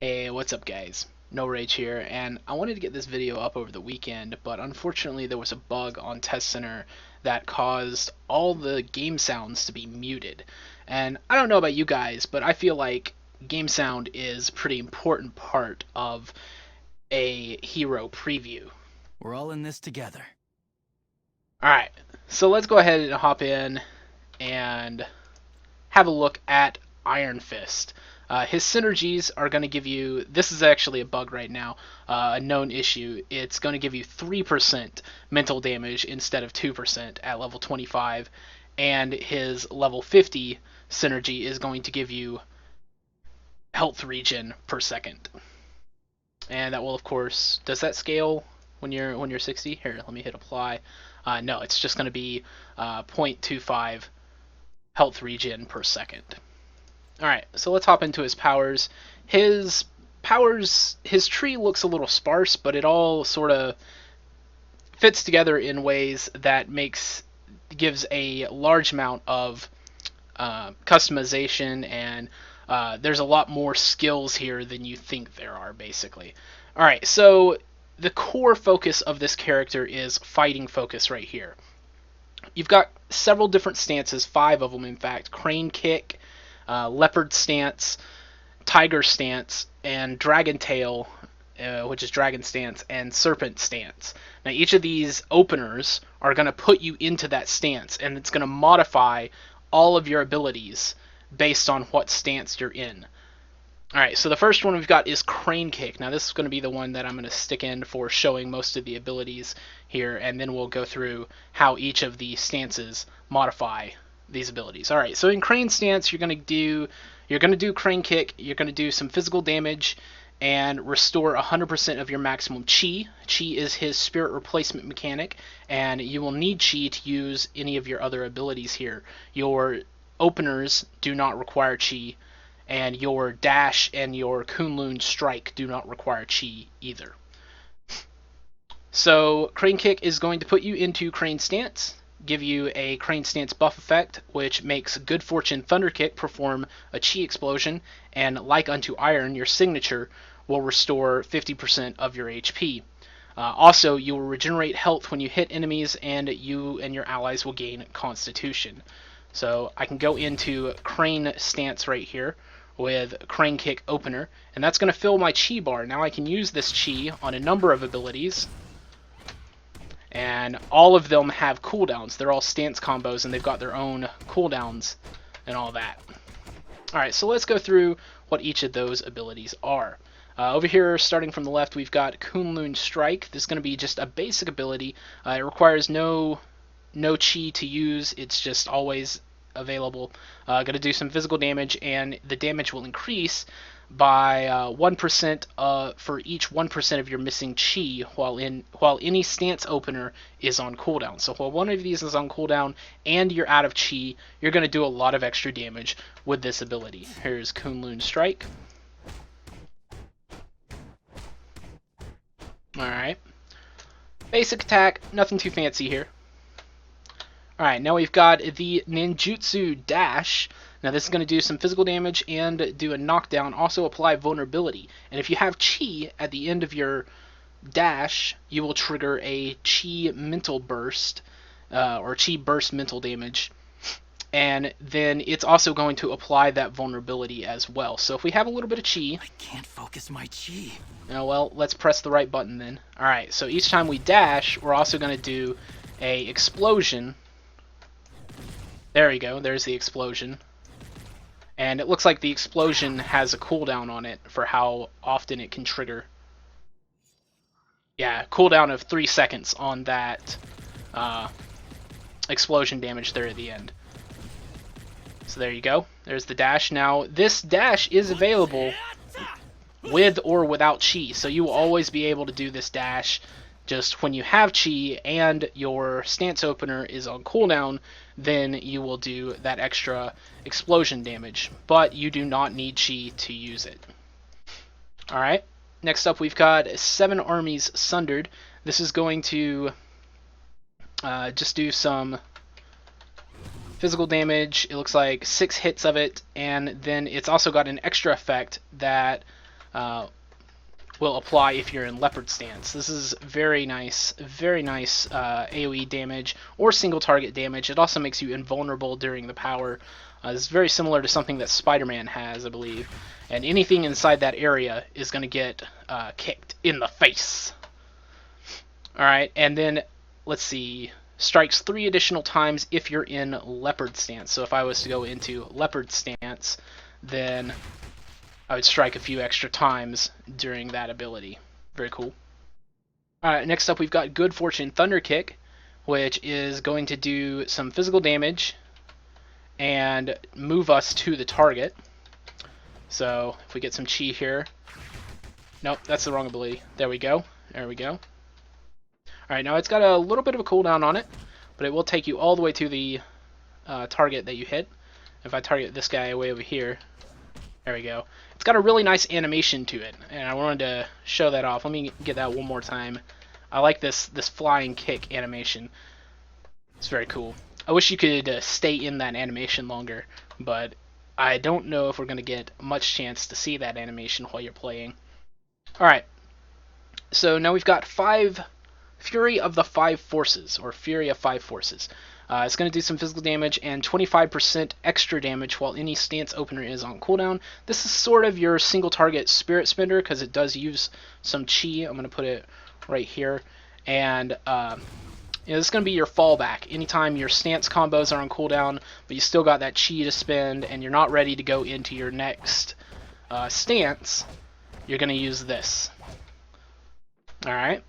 Hey, what's up guys? NullRage here, and I wanted to get this video up over the weekend, but unfortunately there was a bug on Test Center that caused all the game sounds to be muted. And I don't know about you guys, but I feel like game sound is a pretty important part of a hero preview. We're all in this together. Alright, so let's go ahead and hop in and have a look at Iron Fist. His synergies are going to give you, this is actually a bug right now, a known issue. It's going to give you 3% mental damage instead of 2% at level 25, and his level 50 synergy is going to give you health regen per second. And that will, of course, does that scale when you're 60? Here, let me hit apply. No, it's just going to be 0.25 health regen per second. Alright, so let's hop into his powers. His tree looks a little sparse, but it all sort of fits together in ways that gives a large amount of customization, and there's a lot more skills here than you think there are, basically. Alright, so the core focus of this character is fighting focus right here. You've got several different stances, 5 of them in fact: crane kick, leopard stance, tiger stance, and dragon tail, which is dragon stance, and serpent stance. Now each of these openers are going to put you into that stance, and it's going to modify all of your abilities based on what stance you're in. Alright, so the first one we've got is Crane Kick. Now this is going to be the one that I'm going to stick in for showing most of the abilities here, and then we'll go through how each of the stances modify these abilities. Alright, so in Crane Stance you're going to do Crane Kick, you're going to do some physical damage, and restore 100% of your maximum Chi. Chi is his spirit replacement mechanic, and you will need Chi to use any of your other abilities here. Your openers do not require Chi, and your dash and your Kunlun strike do not require Chi either. So Crane Kick is going to put you into Crane Stance, give you a Crane Stance buff effect, which makes Good Fortune Thunder Kick perform a Chi explosion, and like unto Iron, your signature will restore 50% of your HP. Also, you will regenerate health when you hit enemies, and you and your allies will gain Constitution. So I can go into Crane Stance right here with Crane Kick Opener, and that's going to fill my Chi bar. Now I can use this Chi on a number of abilities, and all of them have cooldowns. They're all stance combos, and they've got their own cooldowns and all that. Alright, so let's go through what each of those abilities are. Over here, starting from the left, we've got Kunlun Strike. This is going to be just a basic ability. It requires no Chi to use. It's just always available. Going to do some physical damage, and the damage will increase by 1% for each 1% of your missing Chi while any stance opener is on cooldown. So while one of these is on cooldown and you're out of Chi, you're going to do a lot of extra damage with this ability. Here's Kunlun Strike. Alright. Basic attack, nothing too fancy here. Alright, now we've got the Ninjutsu Dash. Now this is going to do some physical damage and do a knockdown, also apply vulnerability. And if you have Chi at the end of your dash, you will trigger a Chi mental burst, or Chi burst mental damage. And then it's also going to apply that vulnerability as well. So if we have a little bit of Chi... I can't focus my Chi. Oh, well, let's press the right button then. Alright, so each time we dash, we're also going to do a explosion. There we go, there's the explosion. And it looks like the explosion has a cooldown on it for how often it can trigger. Yeah, cooldown of 3 seconds on that explosion damage there at the end. So there you go, there's the dash. Now, this dash is available with or without Chi, so you will always be able to do this dash. Just when you have Chi and your stance opener is on cooldown, then you will do that extra explosion damage, but you do not need Chi to use it. Alright, next up we've got 7 Armies Sundered. This is going to just do some physical damage. It looks like 6 hits of it, and then it's also got an extra effect that will apply if you're in Leopard stance. This is very nice AoE damage or single target damage. It also makes you invulnerable during the power. It's very similar to something that Spider-Man has, I believe. And anything inside that area is going to get kicked in the face. Alright, and then, let's see, strikes 3 additional times if you're in Leopard stance. So if I was to go into Leopard stance, then I would strike a few extra times during that ability. Very cool. Alright, next up we've got Good Fortune Thunder Kick, which is going to do some physical damage and move us to the target. So if we get some chi here. Nope, that's the wrong ability. There we go. There we go. Alright, now it's got a little bit of a cooldown on it, but it will take you all the way to the target that you hit. If I target this guy way over here, there we go. It's got a really nice animation to it, and I wanted to show that off. Let me get that one more time. I like this flying kick animation. It's very cool. I wish you could stay in that animation longer, but I don't know if we're going to get much chance to see that animation while you're playing. Alright, so now we've got Fury of the Five Forces, or Fury of Five Forces. It's going to do some physical damage and 25% extra damage while any stance opener is on cooldown. This is sort of your single target spirit spender because it does use some chi. I'm going to put it right here. And this is going to be your fallback. Anytime your stance combos are on cooldown, but you still got that chi to spend and you're not ready to go into your next stance, you're going to use this. Alright.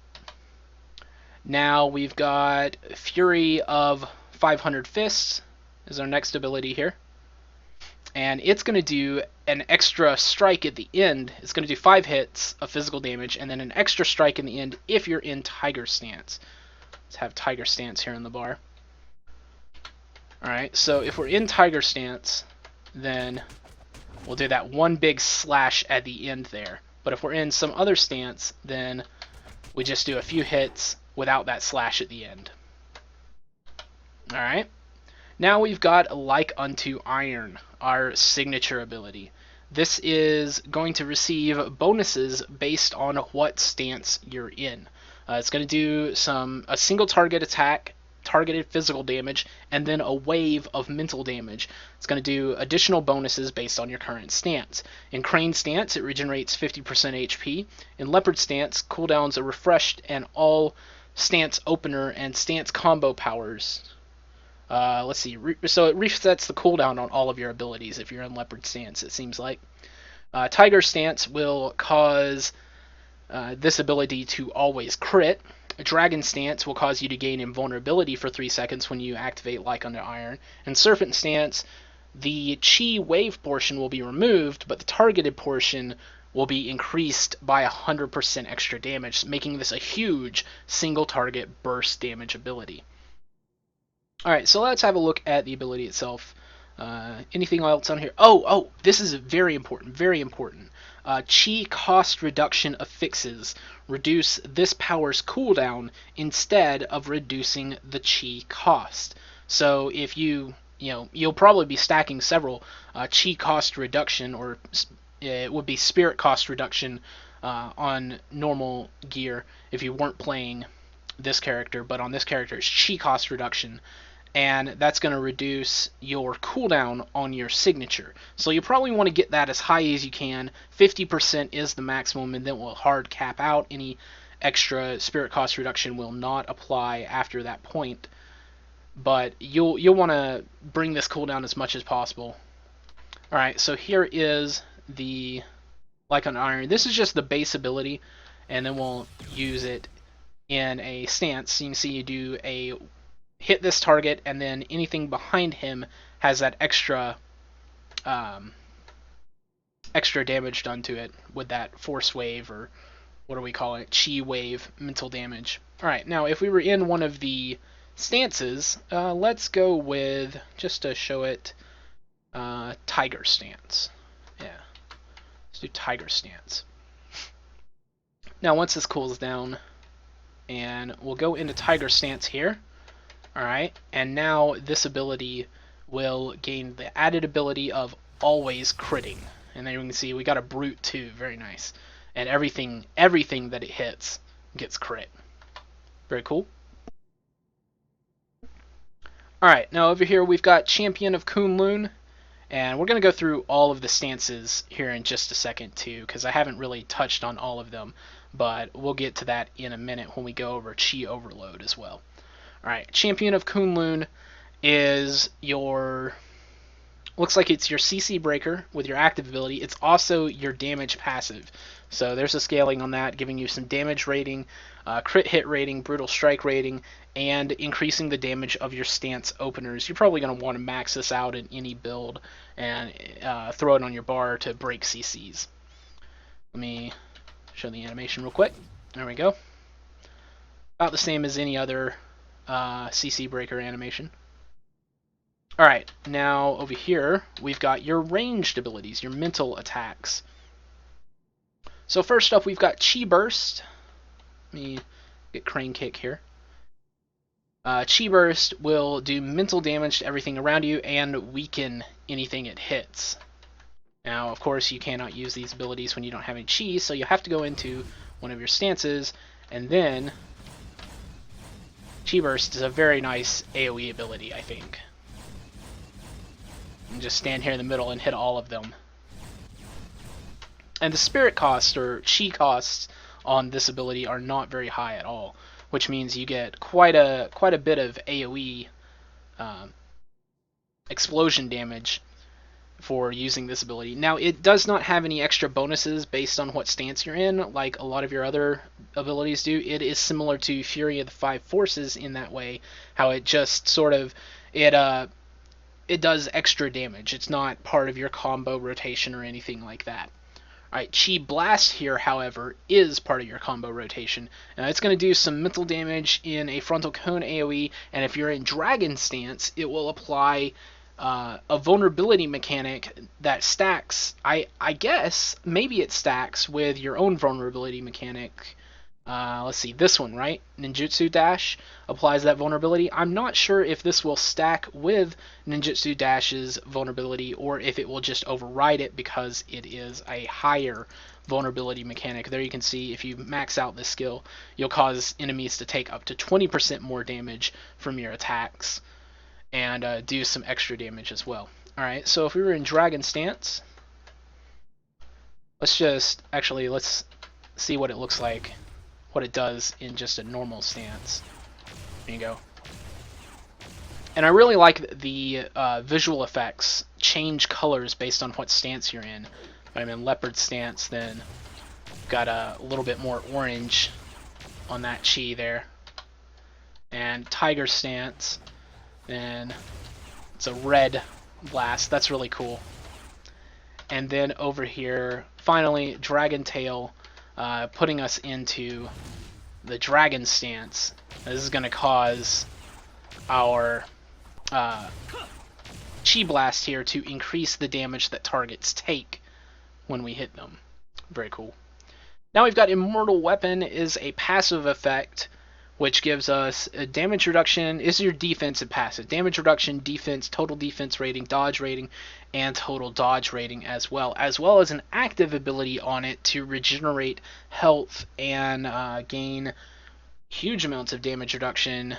Now we've got Fury of 500 Fists is our next ability here. And it's going to do an extra strike at the end. It's going to do 5 hits of physical damage and then an extra strike in the end if you're in Tiger Stance. Let's have Tiger Stance here in the bar. Alright, so if we're in Tiger Stance, then we'll do that one big slash at the end there. But if we're in some other stance, then we just do a few hits without that slash at the end. Alright, now we've got Like Unto Iron, our signature ability. This is going to receive bonuses based on what stance you're in. It's going to do a single target attack, targeted physical damage, and then a wave of mental damage. It's going to do additional bonuses based on your current stance. In Crane Stance, it regenerates 50% HP. In Leopard Stance, cooldowns are refreshed and all stance opener and stance combo powers. Let's see, so it resets the cooldown on all of your abilities if you're in Leopard Stance, it seems like. Tiger Stance will cause this ability to always crit. Dragon Stance will cause you to gain invulnerability for 3 seconds when you activate Like Unto Iron. And Serpent Stance, the chi wave portion will be removed, but the targeted portion will be increased by 100% extra damage, making this a huge single target burst damage ability. Alright, so let's have a look at the ability itself. Anything else on here? Oh, this is very important, very important. Chi cost reduction affixes reduce this power's cooldown instead of reducing the chi cost. So if you'll probably be stacking several chi cost reduction, or it would be spirit cost reduction on normal gear if you weren't playing this character, but on this character it's chi cost reduction, and that's going to reduce your cooldown on your signature. So you probably want to get that as high as you can. 50% is the maximum, and then we'll hard cap out. Any extra spirit cost reduction will not apply after that point. But you'll want to bring this cooldown as much as possible. Alright, so here is the Like Unto Iron. This is just the base ability, and then we'll use it in a stance. So you can see you do a hit this target, and then anything behind him has that extra damage done to it with that force wave, or what do we call it, chi wave mental damage. Alright, now if we were in one of the stances, let's go with, just to show it, Tiger Stance. Yeah, let's do Tiger Stance. Now once this cools down, and we'll go into Tiger Stance here. Alright, and now this ability will gain the added ability of always critting. And then you can see we got a brute too, very nice. And everything that it hits gets crit. Very cool. Alright, now over here we've got Champion of Kunlun. And we're going to go through all of the stances here in just a second too, because I haven't really touched on all of them. But we'll get to that in a minute when we go over Chi Overload as well. Alright, Champion of Kunlun is your... looks like it's your CC breaker with your active ability. It's also your damage passive. So there's a scaling on that, giving you some damage rating, crit hit rating, brutal strike rating, and increasing the damage of your stance openers. You're probably going to want to max this out in any build and throw it on your bar to break CCs. Let me show the animation real quick. There we go. About the same as any other CC breaker animation. Alright, now over here, we've got your ranged abilities, your mental attacks. So first up, we've got Chi Burst. Let me get Crane Kick here. Chi Burst will do mental damage to everything around you and weaken anything it hits. Now, of course, you cannot use these abilities when you don't have any Chi, so you have to go into one of your stances, and then Chi Burst is a very nice AoE ability, I think. And just stand here in the middle and hit all of them. And the spirit cost or chi costs on this ability are not very high at all, which means you get quite a bit of AoE explosion damage for using this ability. Now, it does not have any extra bonuses based on what stance you're in, like a lot of your other abilities do. It is similar to Fury of the Five Forces in that way, how it just sort of it does extra damage. It's not part of your combo rotation or anything like that. Alright, Chi Blast here, however, is part of your combo rotation. Now, it's going to do some mental damage in a frontal cone AoE, and if you're in Dragon stance, it will apply a vulnerability mechanic that stacks, I guess, maybe it stacks with your own vulnerability mechanic. Let's see, this one, right? Ninjutsu Dash applies that vulnerability. I'm not sure if this will stack with Ninjutsu Dash's vulnerability or if it will just override it because it is a higher vulnerability mechanic. There you can see if you max out this skill, you'll cause enemies to take up to 20% more damage from your attacks and do some extra damage as well. Alright, so if we were in Dragon Stance, let's see what it looks like. What it does in just a normal stance. There you go. And I really like the visual effects change colors based on what stance you're in. If I'm in leopard stance, then got a little bit more orange on that chi there. And tiger stance, then it's a red blast. That's really cool. And then over here, finally, Dragon Tail, putting us into the dragon stance. This is going to cause our Chi Blast here to increase the damage that targets take when we hit them. Very cool. Now we've got Immortal Weapon is a passive effect which gives us a damage reduction. Is your defensive passive. Damage reduction, defense, total defense rating, dodge rating, and total dodge rating as well as an active ability on it to regenerate health and gain huge amounts of damage reduction.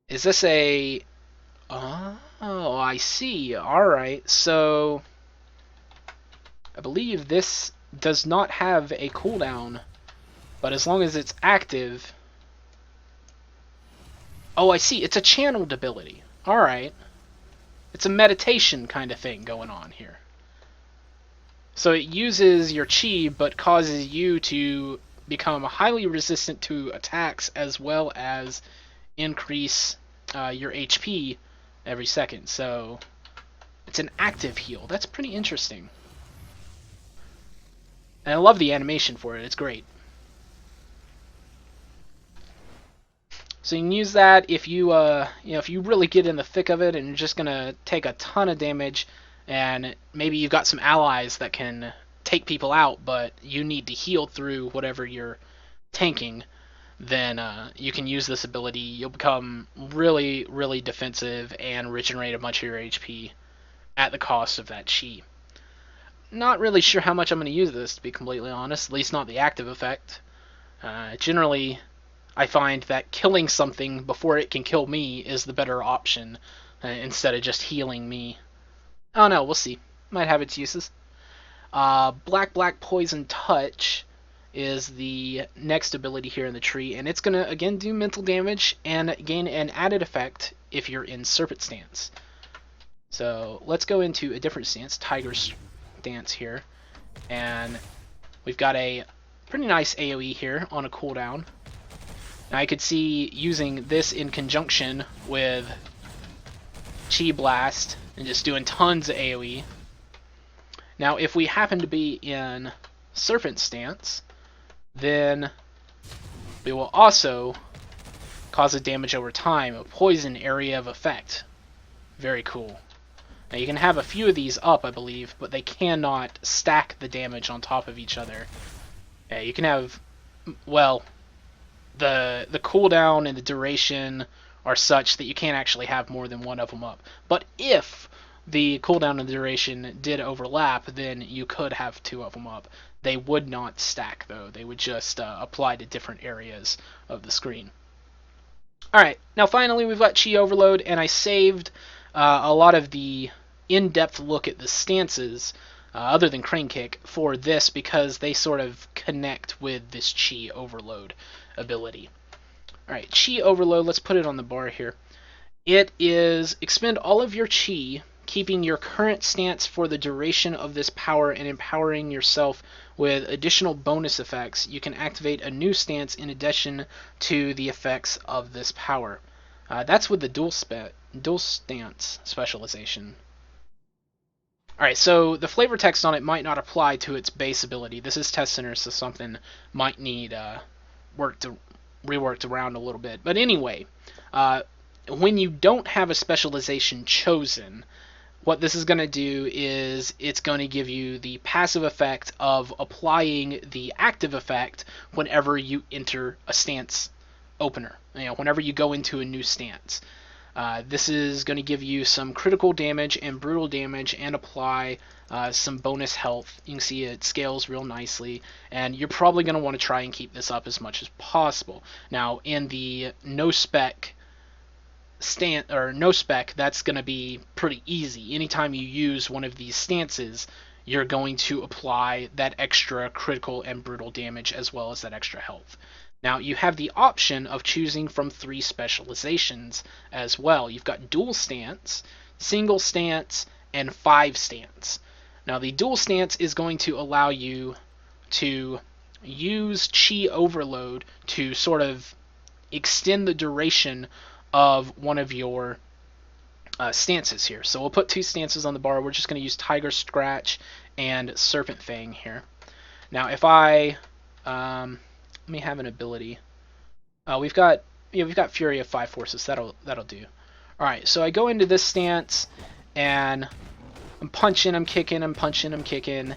Is this a... Oh, I see. Alright, so I believe this does not have a cooldown, but as long as it's active... Oh, I see. It's a channeled ability. Alright. It's a meditation kind of thing going on here. So it uses your chi, but causes you to become highly resistant to attacks as well as increase your HP every second. So it's an active heal. That's pretty interesting. And I love the animation for it. It's great. So you can use that if you, if you really get in the thick of it and you're just gonna take a ton of damage, and maybe you've got some allies that can take people out, but you need to heal through whatever you're tanking. Then you can use this ability. You'll become really, really defensive and regenerate a bunch of your HP at the cost of that chi. Not really sure how much I'm going to use this, to be completely honest, at least not the active effect. Generally, I find that killing something before it can kill me is the better option, instead of just healing me. Oh no, we'll see. Might have its uses. Black Poison Touch is the next ability here in the tree, and it's going to again do mental damage and gain an added effect if you're in Serpent Stance. So let's go into a different stance, Tiger Stance here, and we've got a pretty nice AoE here on a cooldown. Now I could see using this in conjunction with Chi Blast and just doing tons of AoE. Now if we happen to be in Serpent Stance, then we will also cause a damage over time, a poison area of effect. Very cool. Now you can have a few of these up, I believe, but they cannot stack the damage on top of each other. Yeah, you can have, well, the cooldown and the duration are such that you can't actually have more than one of them up. But if the cooldown and the duration did overlap, then you could have two of them up. They would not stack, though. They would just apply to different areas of the screen. Alright, now finally we've got Chi Overload, and I saved a lot of the in-depth look at the stances, other than Crane Kick, for this because they sort of connect with this Chi Overload ability. Alright, Chi Overload, let's put it on the bar here. It is expend all of your Chi, keeping your current stance for the duration of this power and empowering yourself with additional bonus effects. You can activate a new stance in addition to the effects of this power. That's with the dual stance specialization. Alright, so the flavor text on it might not apply to its base ability. This is Test Center, so something might need reworked around a little bit. But anyway, when you don't have a specialization chosen, what this is going to do is it's going to give you the passive effect of applying the active effect whenever you enter a stance opener. Whenever you go into a new stance. This is going to give you some critical damage and brutal damage and apply some bonus health. You can see it scales real nicely, and you're probably going to want to try and keep this up as much as possible. Now, in the no spec, that's going to be pretty easy. Anytime you use one of these stances, you're going to apply that extra critical and brutal damage as well as that extra health. Now, you have the option of choosing from 3 specializations as well. You've got dual stance, single stance, and 5 stance. Now, the dual stance is going to allow you to use Chi Overload to sort of extend the duration of one of your stances here. So we'll put 2 stances on the bar. We're just going to use Tiger Scratch and Serpent Fang here. Now, if I... let me have an ability. We've got Fury of 5 Forces. That'll do. All right, so I go into this stance, and I'm punching, I'm kicking, I'm punching, I'm kicking,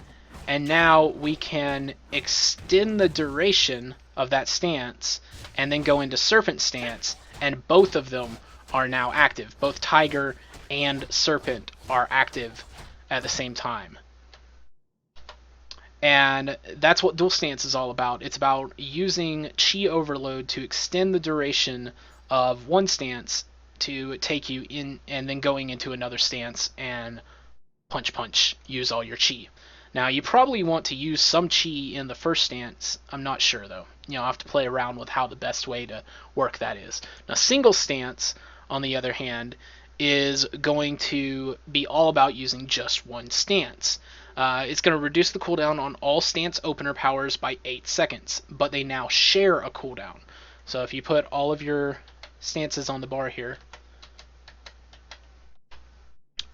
and now we can extend the duration of that stance, and then go into Serpent Stance, and both of them are now active. Both Tiger and Serpent are active at the same time. And that's what dual stance is all about. It's about using Chi Overload to extend the duration of one stance to take you in, and then going into another stance and punch, use all your Chi. Now, you probably want to use some Chi in the first stance. I'm not sure, though. I'll have to play around with how the best way to work that is. Now, single stance, on the other hand, is going to be all about using just one stance. It's going to reduce the cooldown on all stance opener powers by 8 seconds, but they now share a cooldown. So if you put all of your stances on the bar here,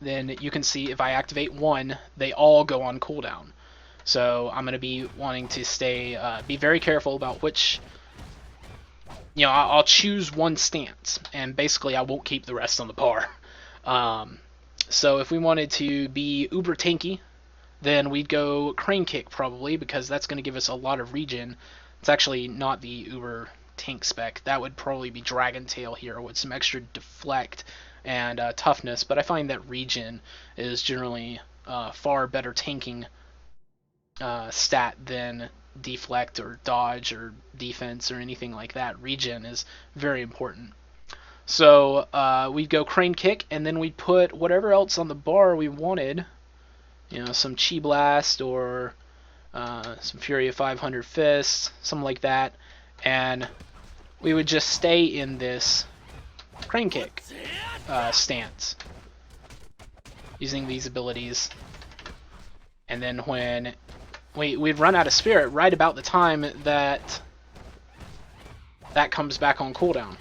then you can see if I activate one, they all go on cooldown. So I'm going to be wanting to be very careful about which, I'll choose one stance, and basically I won't keep the rest on the bar. So if we wanted to be uber tanky, then we'd go Crane Kick probably, because that's going to give us a lot of regen. It's actually not the uber tank spec. That would probably be Dragon Tail here with some extra deflect and toughness, but I find that regen is generally far better tanking stat than deflect or dodge or defense or anything like that. Regen is very important. So we'd go crane kick, and then we'd put whatever else on the bar we wanted. You know, some chi blast or some fury of 500 fists, something like that, and we would just stay in this crane kick stance using these abilities. And then when we'd run out of spirit right about the time that comes back on cooldown.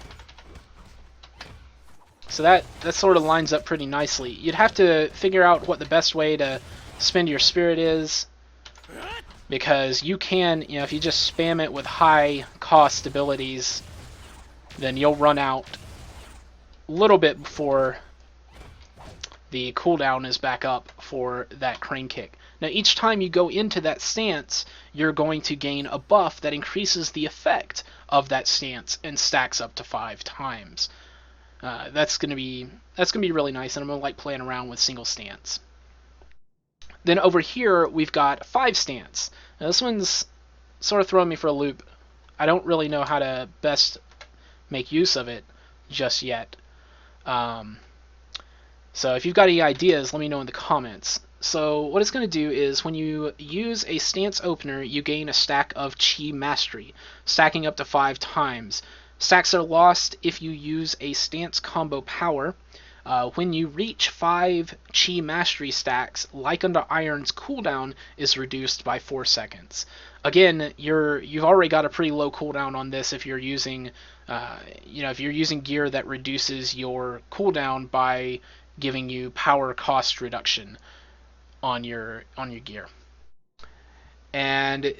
So that sort of lines up pretty nicely. You'd have to figure out what the best way to spend your spirit is, because you can, you know, if you just spam it with high cost abilities, then you'll run out a little bit before the cooldown is back up for that crane kick. Now each time you go into that stance, you're going to gain a buff that increases the effect of that stance and stacks up to 5 times. That's gonna be really nice, and I'm gonna like playing around with single stance. Then over here we've got 5 stance. Now this one's sort of throwing me for a loop. I don't really know how to best make use of it just yet. So if you've got any ideas, let me know in the comments. So what it's going to do is when you use a stance opener, you gain a stack of Chi Mastery, stacking up to 5 times. Stacks are lost if you use a stance combo power. When you reach 5 Chi Mastery stacks, Like Unto Iron's cooldown is reduced by 4 seconds. Again, you've already got a pretty low cooldown on this if you're using, if you're using gear that reduces your cooldown by giving you power cost reduction on your gear. And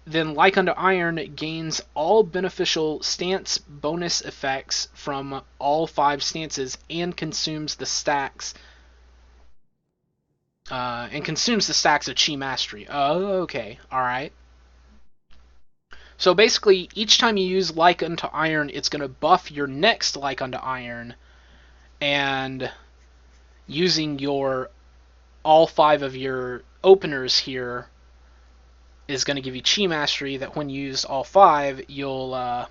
then Like Unto Iron gains all beneficial stance bonus effects from all 5 stances and consumes the stacks of Chi Mastery. Oh, okay, all right. So basically, each time you use Like Unto Iron, it's going to buff your next Like Unto Iron, and using all 5 of your openers here is going to give you Chi Mastery that when you use all 5, you'll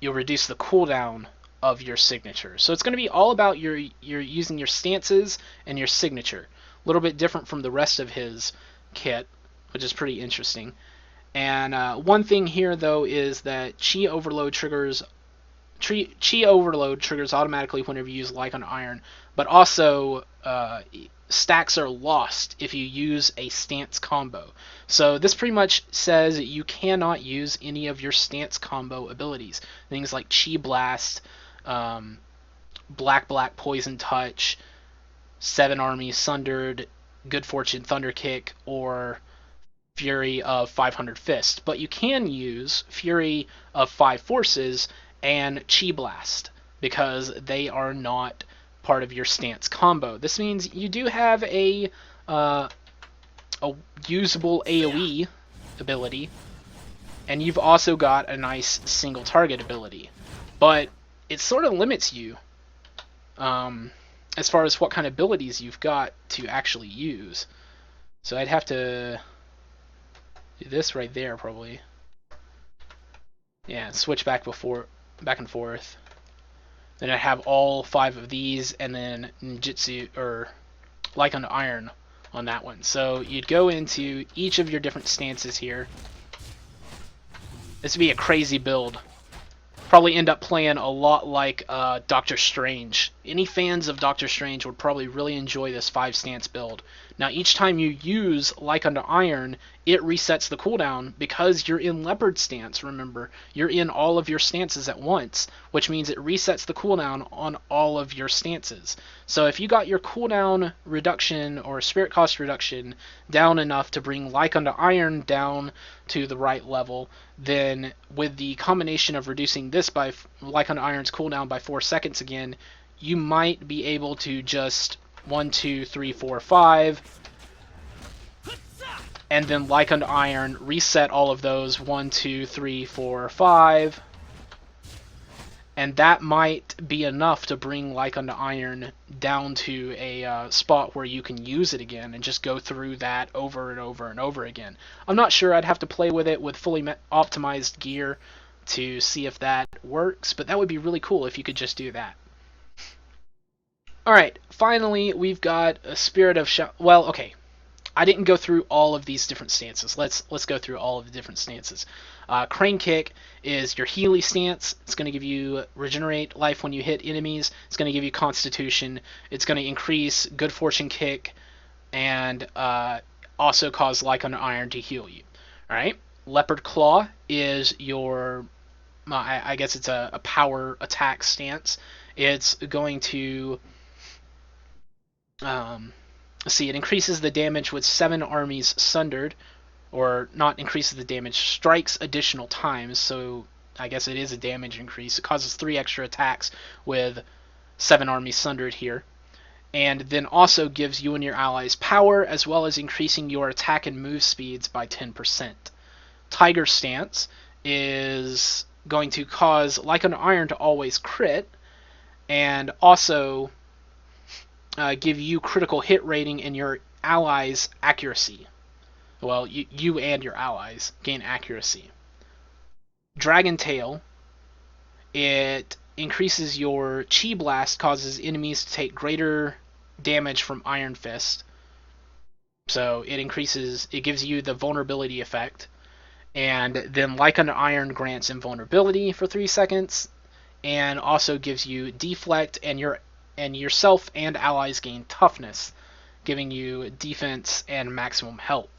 reduce the cooldown of your signature. So it's going to be all about your using your stances and your signature. A little bit different from the rest of his kit, which is pretty interesting. And one thing here though is that Chi Overload triggers automatically whenever you use Like Unto Iron, but also stacks are lost if you use a stance combo. So this pretty much says you cannot use any of your stance combo abilities. Things like Chi Blast, Black Poison Touch, 7 Armies Sundered, Good Fortune Thunder Kick, or Fury of 500 Fist. But you can use Fury of 5 Forces and Chi Blast, because they are not part of your stance combo. This means you do have a usable AoE ability, and you've also got a nice single target ability, but it sort of limits you as far as what kind of abilities you've got to actually use. So I'd have to do this right there probably. Yeah, switch back and forth. Then I have all 5 of these, and then Ninjutsu or Like Unto Iron on that one. So you'd go into each of your different stances here. This would be a crazy build. Probably end up playing a lot like Doctor Strange. Any fans of Doctor Strange would probably really enjoy this 5 stance build. Now each time you use Like Unto Iron, it resets the cooldown because you're in Leopard stance, remember. You're in all of your stances at once, which means it resets the cooldown on all of your stances. So if you got your cooldown reduction or spirit cost reduction down enough to bring Like Unto Iron down to the right level, then with the combination of reducing this by Like Unto Iron's cooldown by 4 seconds again, you might be able to just 1, 2, 3, 4, 5, and then Like Unto Iron reset all of those 1, 2, 3, 4, 5, and that might be enough to bring Like Unto Iron down to a spot where you can use it again and just go through that over and over and over again. I'm not sure. I'd have to play with it with fully optimized gear to see if that works, but that would be really cool if you could just do that. Alright, finally we've got a Spirit of well, okay. I didn't go through all of these different stances. Let's go through all of the different stances. Crane Kick is your Healy stance. It's going to give you regenerate life when you hit enemies. It's going to give you Constitution. It's going to increase Good Fortune Kick, and also cause Like Unto Iron to heal you. All right. Leopard Claw is your, I guess it's a power attack stance. It's going to see, it increases the damage with 7 armies sundered, or not increases the damage, strikes additional times, so I guess it is a damage increase. It causes 3 extra attacks with 7 armies sundered here. And then also gives you and your allies power, as well as increasing your attack and move speeds by 10%. Tiger Stance is going to cause Like Unto Iron to always crit, and also give you critical hit rating and your allies accuracy. Well, you and your allies gain accuracy. Dragon Tail, it increases your Chi Blast, causes enemies to take greater damage from Iron Fist. So it gives you the vulnerability effect. And then Like Unto Iron grants invulnerability for 3 seconds, and also gives you deflect, and yourself and allies gain toughness, giving you defense and maximum health.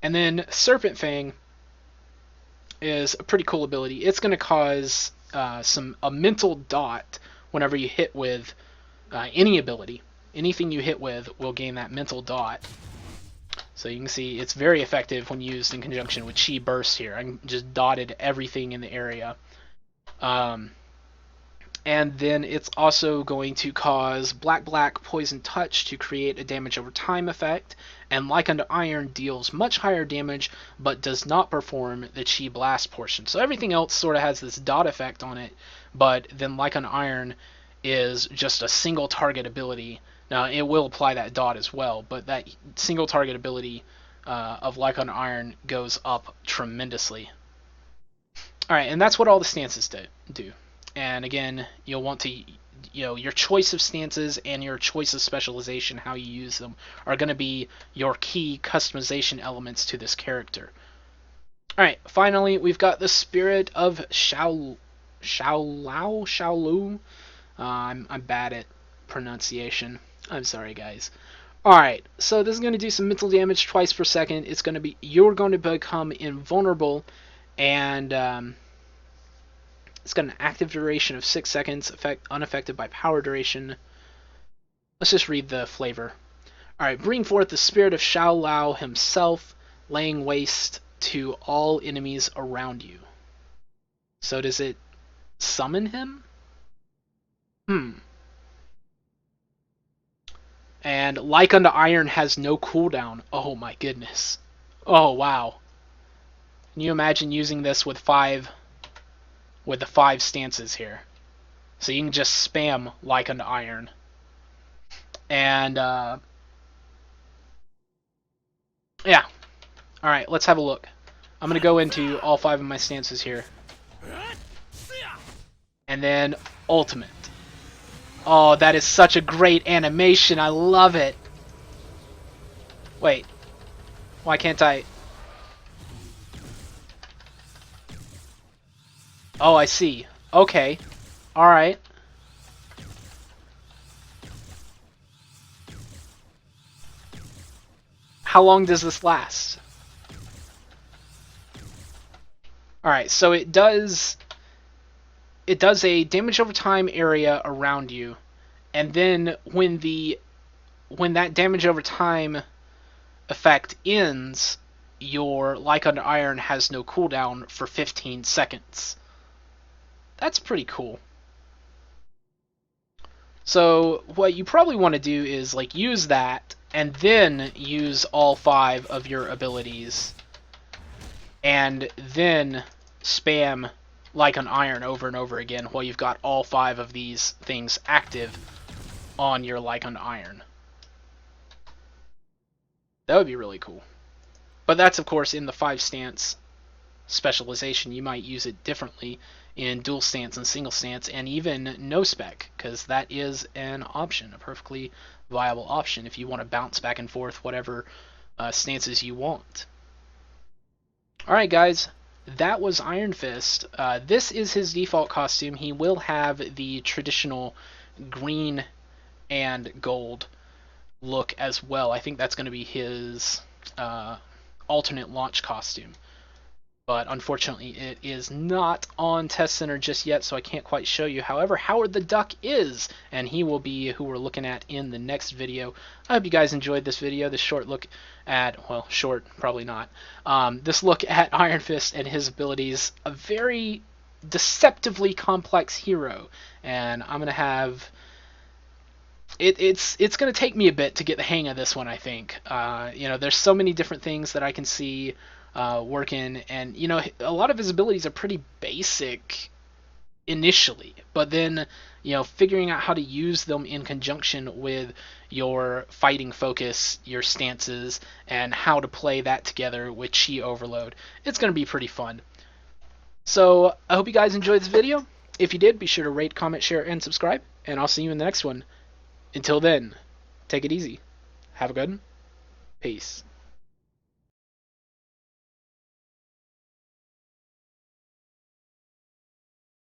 And then Serpent Fang is a pretty cool ability. It's going to cause a mental dot whenever you hit with any ability. Anything you hit with will gain that mental dot. So you can see it's very effective when used in conjunction with Chi Burst here. I just dotted everything in the area. And then it's also going to cause Black Poison Touch to create a damage over time effect, and Like Unto Iron deals much higher damage but does not perform the Chi Blast portion. So everything else sort of has this dot effect on it, but then Like Unto Iron is just a single target ability. Now it will apply that dot as well, but that single target ability of Like Unto Iron goes up tremendously. Alright, and that's what all the stances do. And again, you'll want to, your choice of stances and your choice of specialization, how you use them, are going to be your key customization elements to this character. Alright, finally, we've got the Spirit of Xiao Lao. I'm bad at pronunciation. I'm sorry, guys. Alright, so this is going to do some mental damage twice per second. You're going to become invulnerable, and it's got an active duration of 6 seconds, unaffected by power duration. Let's just read the flavor. Alright, bring forth the Spirit of Xiao Lao himself, laying waste to all enemies around you. So does it summon him? And Like Unto Iron has no cooldown. Oh my goodness. Oh wow. Can you imagine using this with the 5 stances here? So you can just spam Like Unto Iron. And yeah. Alright, let's have a look. I'm going to go into all 5 of my stances here. And then Ultimate. Oh, that is such a great animation. I love it. Wait. Why can't I? Oh, I see. Okay. Alright. How long does this last? Alright, so it does a damage over time area around you, and then when that damage over time effect ends, your Like Unto Iron has no cooldown for 15 seconds. That's pretty cool. So what you probably want to do is use that, and then use all 5 of your abilities, and then spam like an iron over and over again while you've got all 5 of these things active on your like an iron. That would be really cool. But that's of course in the 5 stance specialization. You might use it differently in dual stance and single stance and even no spec, because that is an option, a perfectly viable option if you want to bounce back and forth whatever stances you want. Alright guys, that was Iron Fist. This is his default costume. He will have the traditional green and gold look as well. I think that's going to be his alternate launch costume. But unfortunately it is not on Test Center just yet, so I can't quite show you. However, Howard the Duck is, and he will be who we're looking at in the next video. I hope you guys enjoyed this video, this short look at, well, short, probably not, this look at Iron Fist and his abilities. A very deceptively complex hero, and I'm going to have... It's going to take me a bit to get the hang of this one, I think. There's so many different things that I can see working, and a lot of his abilities are pretty basic initially, but then figuring out how to use them in conjunction with your fighting focus, your stances, and how to play that together with chi overload, it's going to be pretty fun. So I hope you guys enjoyed this video. If you did, be sure to rate, comment, share, and subscribe, and I'll see you in the next one. Until then, take it easy. Have a good one. Peace.